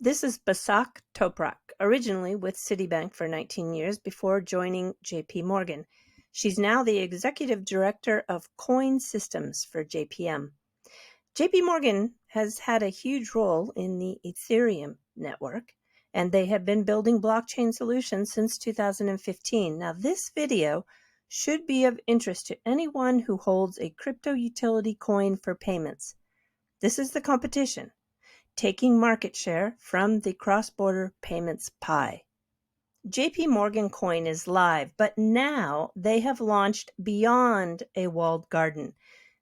This is Basak Toprak, originally with Citibank for 19 years before joining JP Morgan. She's now the executive director of coin systems for JPM. JP Morgan has had a huge role in the Ethereum network, and they have been building blockchain solutions since 2015. Now, this video should be of interest to anyone who holds a crypto utility coin for payments. This is the competition, taking market share from the cross-border payments pie. JP Morgan Coin is live, but now they have launched beyond a walled garden.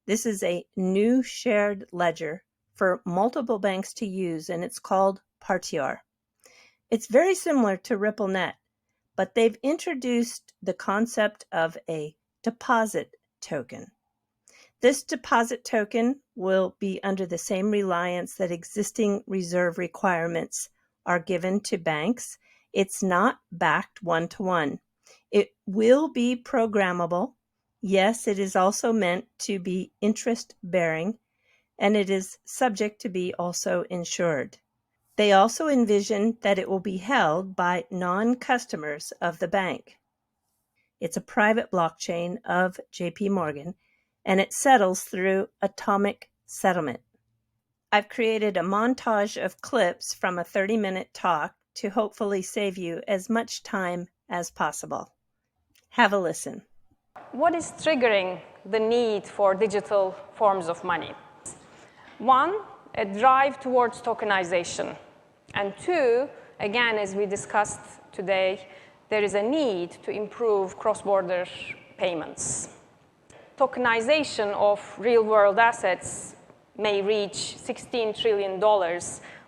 This is a new shared ledger for multiple banks to use, and it's called Partior. It's very similar to Ripplenet, but they've introduced the concept of a deposit token. This deposit token will be under the same reliance that existing reserve requirements are given to banks. It's not backed one-to-one. It will be programmable. Yes, it is also meant to be interest-bearing, and it is subject to be also insured. They also envision that it will be held by non-customers of the bank. It's a private blockchain of JP Morgan, and it settles through atomic settlement. I've created a montage of clips from a 30-minute talk to hopefully save you as much time as possible. Have a listen. What is triggering the need for digital forms of money? One, a drive towards tokenization. And two, again, as we discussed today, there is a need to improve cross-border payments. Tokenization of real-world assets may reach $16 trillion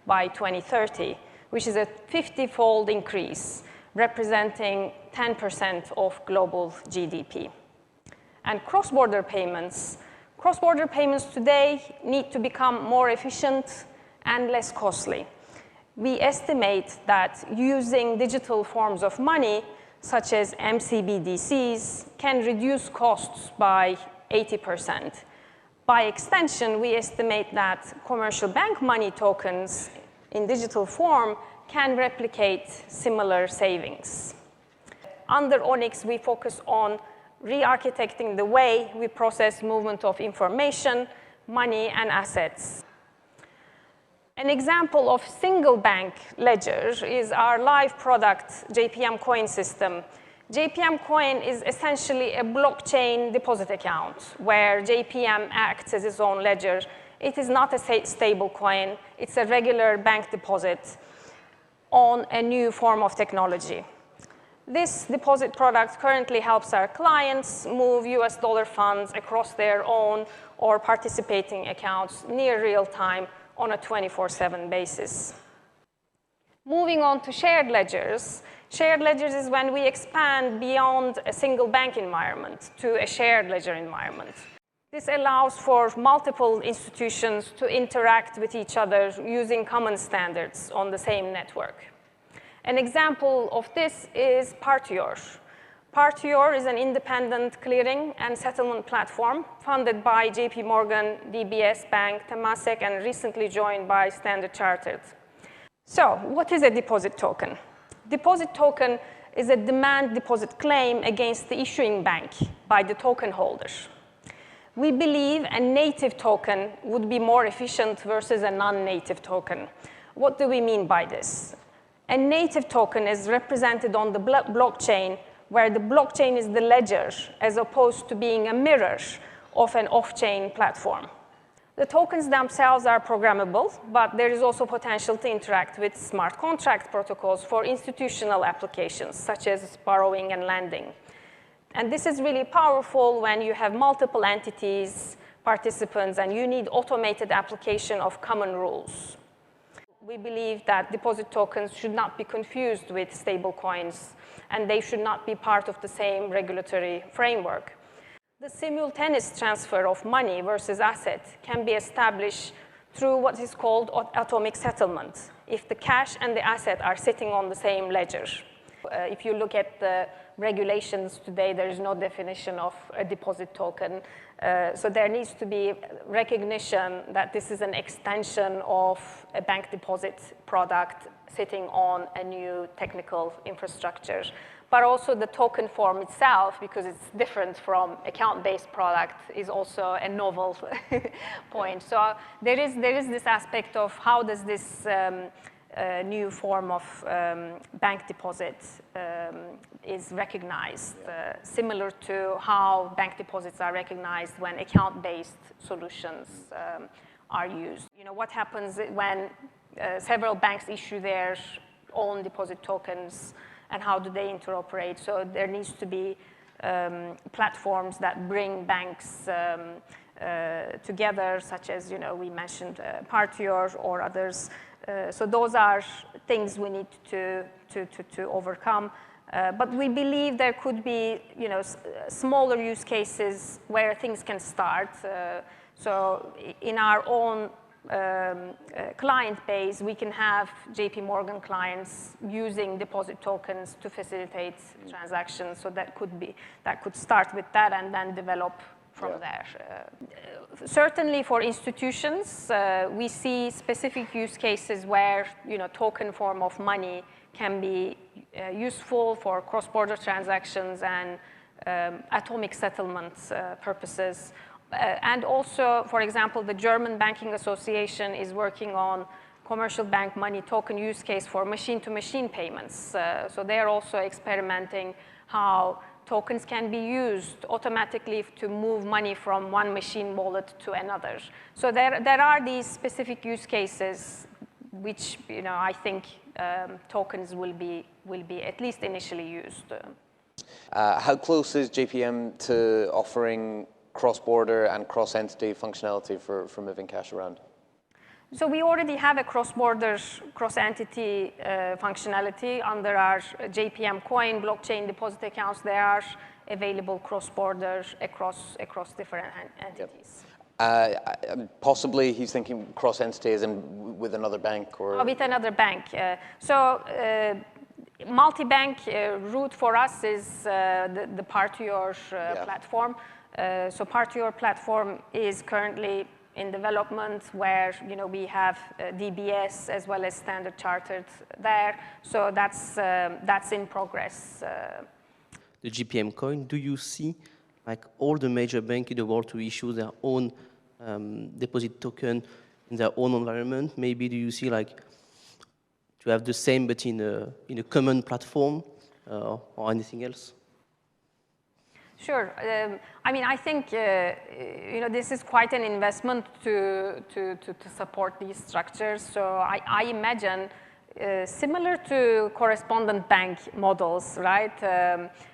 by 2030, which is a 50-fold increase, representing 10% of global GDP. And cross-border payments today need to become more efficient and less costly. We estimate that using digital forms of money, such as MCBDCs, can reduce costs by 80%. By extension, we estimate that commercial bank money tokens in digital form can replicate similar savings. Under Onyx, we focus on re-architecting the way we process movement of information, money, and assets. An example of single bank ledger is our live product, JPM Coin system. JPM Coin is essentially a blockchain deposit account where JPM acts as its own ledger. It is not a stable coin. It's a regular bank deposit on a new form of technology. This deposit product currently helps our clients move US dollar funds across their own or participating accounts near real time on a 24/7 basis. Moving on to shared ledgers. Shared ledgers is when we expand beyond a single bank environment to a shared ledger environment. This allows for multiple institutions to interact with each other using common standards on the same network. An example of this is Partior. Partior is an independent clearing and settlement platform funded by JP Morgan, DBS Bank, Temasek, and recently joined by Standard Chartered. So, what is a deposit token? Deposit token is a demand deposit claim against the issuing bank by the token holder. We believe a native token would be more efficient versus a non-native token. What do we mean by this? A native token is represented on the blockchain, where the blockchain is the ledger, as opposed to being a mirror of an off-chain platform. The tokens themselves are programmable, but there is also potential to interact with smart contract protocols for institutional applications, such as borrowing and lending. And this is really powerful when you have multiple entities, participants, and you need automated application of common rules. We believe that deposit tokens should not be confused with stable coins, and they should not be part of the same regulatory framework. The simultaneous transfer of money versus asset can be established through what is called atomic settlement, if the cash and the asset are sitting on the same ledger. If you look at the regulations today, there is no definition of a deposit token. So there needs to be recognition that this is an extension of a bank deposit product sitting on a new technical infrastructure. But also the token form itself, because it's different from account-based product, is also a novel point. So there is this aspect of how does this new form of bank deposit is recognized, similar to how bank deposits are recognized when account-based solutions are used. You know, what happens when several banks issue their own deposit tokens, and how do they interoperate? So there needs to be platforms that bring banks together, such as, you know, we mentioned Partior or others. So those are things we need to overcome. But we believe there could be, you know, smaller use cases where things can start. So in our own client base, we can have JP Morgan clients using deposit tokens to facilitate transactions. So that could start with that and then develop from there. Certainly for institutions, we see specific use cases where, you know, token form of money can be useful for cross-border transactions and atomic settlement purposes. And also, for example, the German Banking Association is working on commercial bank money token use case for machine-to-machine payments. So they're also experimenting how tokens can be used automatically to move money from one machine wallet to another. So there are these specific use cases which, you know, I think tokens will be at least initially used. How close is JPM to offering cross-border and cross-entity functionality for moving cash around? So we already have a cross-border, cross-entity functionality under our JPM coin blockchain deposit accounts. They are available cross-border across different entities. Yep. Possibly he's thinking cross-entity as in with another bank or? With another bank. Multi-bank route for us is the Partior platform. So Partior platform is currently in development where, you know, we have DBS as well as Standard Chartered there. So that's in progress. The GPM coin, do you see like all the major banks in the world to issue their own deposit token in their own environment? Maybe do you see like to have the same but in a common platform or anything else? Sure. I mean, I think you know, this is quite an investment to support these structures. So I imagine similar to correspondent bank models, right?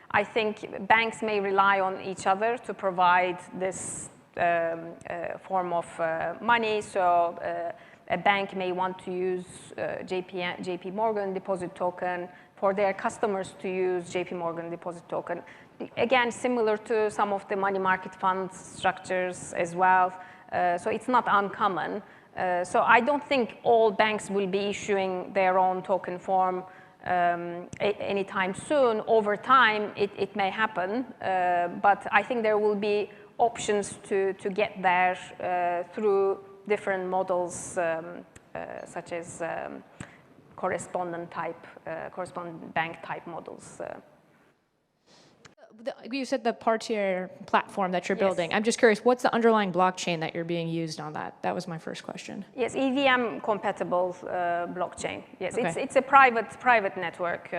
I think banks may rely on each other to provide this form of money. So a bank may want to use JP Morgan deposit token for their customers to use JP Morgan deposit token. Again, similar to some of the money market fund structures as well. So it's not uncommon. So I don't think all banks will be issuing their own token form anytime soon. Over time, it may happen. But I think there will be options to get there through different models, such as correspondent bank type models. You said the Partior platform that you're building. I'm just curious, what's the underlying blockchain that you're being used on that? That was my first question. Yes, EVM compatible blockchain. Yes, okay. It's a private network.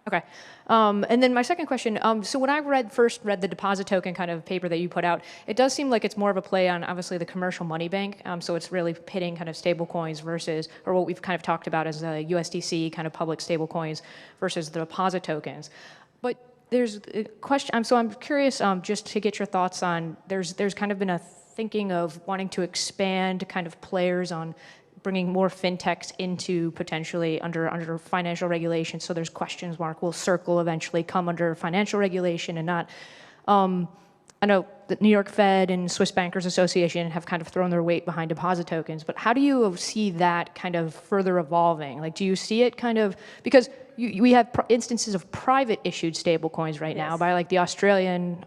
Okay. And then my second question, so when I first read the deposit token kind of paper that you put out, it does seem like it's more of a play on obviously the commercial money bank. So it's really pitting kind of stable coins versus, or what we've kind of talked about as USDC kind of public stable coins versus the deposit tokens. But there's a question, so I'm curious just to get your thoughts on, there's kind of been a thinking of wanting to expand kind of players on bringing more fintechs into potentially under financial regulation. So there's questions mark, will Circle eventually come under financial regulation and not? I know the New York Fed and Swiss Bankers Association have kind of thrown their weight behind deposit tokens, but how do you see that kind of further evolving? Like, do you see it kind of, because we have instances of private issued stable coins right now by like the Australian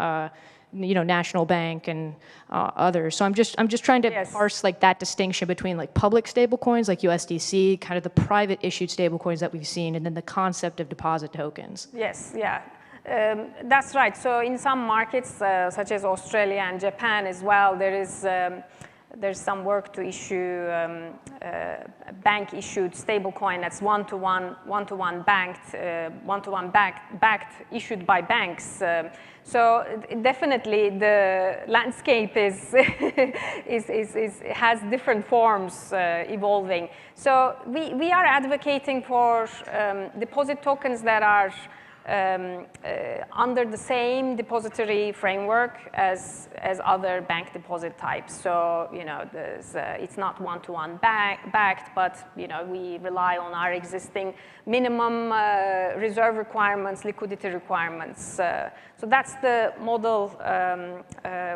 national bank and others. So I'm just trying to parse like that distinction between like public stablecoins like USDC, kind of the private issued stablecoins that we've seen, and then the concept of deposit tokens. Yes, yeah. That's right. So in some markets, such as Australia and Japan as well, there's some work to issue bank-issued stablecoin that's one-to-one backed, issued by banks. So definitely the landscape has different forms evolving. So we are advocating for deposit tokens that are under the same depository framework as other bank deposit types. So it's not one-to-one backed, but we rely on our existing minimum reserve requirements, liquidity requirements. So that's the model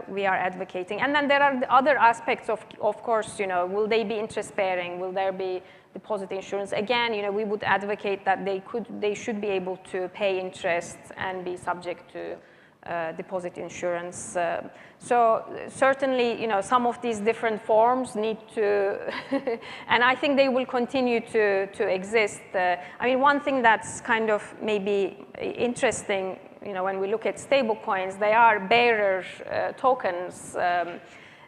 we are advocating. And then there are the other aspects of course, will they be interest bearing? Will there be deposit insurance? Again, we would advocate that they should be able to pay interest and be subject to deposit insurance. So certainly, some of these different forms need to, and I think they will continue to exist. I mean, one thing that's kind of maybe interesting, when we look at stable coins, they are bearer tokens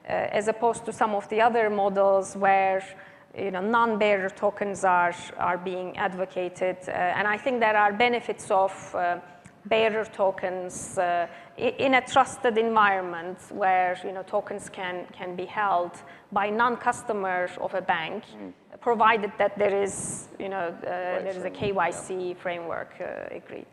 as opposed to some of the other models where non-bearer tokens are being advocated, and I think there are benefits of bearer tokens in a trusted environment where tokens can be held by non-customers of a bank, provided that there is a KYC framework agreed.